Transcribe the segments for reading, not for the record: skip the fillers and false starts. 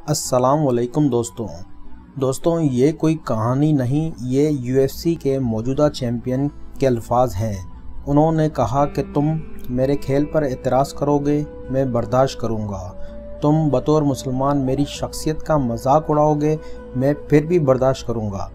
अस्सलाम वालेकुम दोस्तों ये कोई कहानी नहीं, ये UFC के मौजूदा चैम्पियन के अल्फाज हैं। उन्होंने कहा कि तुम मेरे खेल पर एतराज़ करोगे, मैं बर्दाश्त करूँगा। तुम बतौर मुसलमान मेरी शख्सियत का मजाक उड़ाओगे, मैं फिर भी बर्दाश्त करूँगा।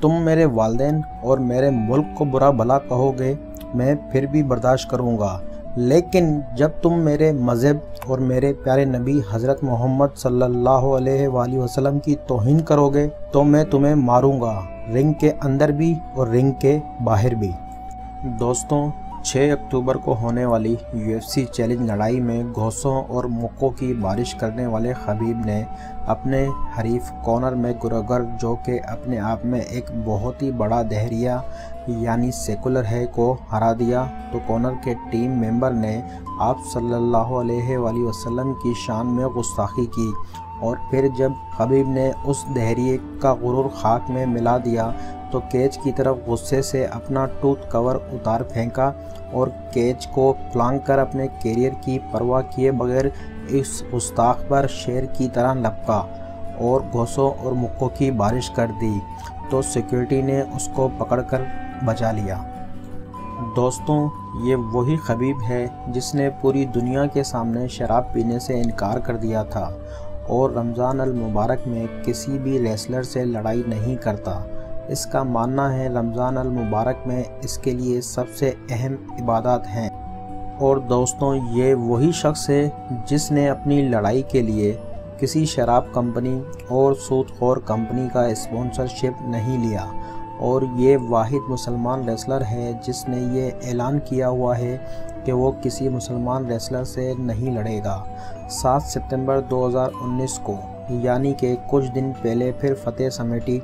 तुम मेरे वालिदैन और मेरे मुल्क को बुरा भला कहोगे, मैं फिर भी बर्दाश्त करूँगा। लेकिन जब तुम मेरे मज़हब और मेरे प्यारे नबी हज़रत मोहम्मद सल्लल्लाहु अलैहि वसल्लम की तौहीन करोगे तो मैं तुम्हें मारूंगा, रिंग के अंदर भी और रिंग के बाहर भी। दोस्तों, 6 अक्टूबर को होने वाली UFC चैलेंज लड़ाई में घोंसों और मुक्कों की बारिश करने वाले खबीब ने अपने हरीफ कॉनर मैकग्रेगर, जो कि अपने आप में एक बहुत ही बड़ा दहरिया यानी सेकुलर है, को हरा दिया। तो कॉनर के टीम मेंबर ने आप सल्लल्लाहु अलैहि वसल्लम की शान में गुस्ताखी की और फिर जब खबीब ने उस दहरिए का गुरूर खाक में मिला दिया तो केज की तरफ गुस्से से अपना टूथ कवर उतार फेंका और केज को फ्लांग कर अपने कैरियर की परवाह किए बगैर इस गुस्ताख पर शेर की तरह लपका और घोंसों और मुक्कों की बारिश कर दी। तो सिक्योरिटी ने उसको पकड़कर बचा लिया। दोस्तों, ये वही खबीब है जिसने पूरी दुनिया के सामने शराब पीने से इनकार कर दिया था और रमज़ान अल मुबारक में किसी भी रेसलर से लड़ाई नहीं करता। इसका मानना है रमज़ान अल मुबारक में इसके लिए सबसे अहम इबादत हैं। और दोस्तों, ये वही शख्स है जिसने अपनी लड़ाई के लिए किसी शराब कंपनी और सूदखोर कंपनी का स्पॉन्सरशिप नहीं लिया और ये वाहिद मुसलमान रेसलर है जिसने ये ऐलान किया हुआ है कि वो किसी मुसलमान रेसलर से नहीं लड़ेगा। 7 सितंबर 2019 को यानी कि कुछ दिन पहले फिर फतेह समेटी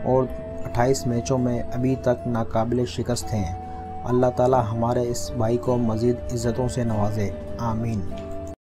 और 28 मैचों में अभी तक नाकाबिल शिकस्त हैं। अल्लाह ताला हमारे इस भाई को मज़ीद इज़्ज़तों से नवाजे, आमीन।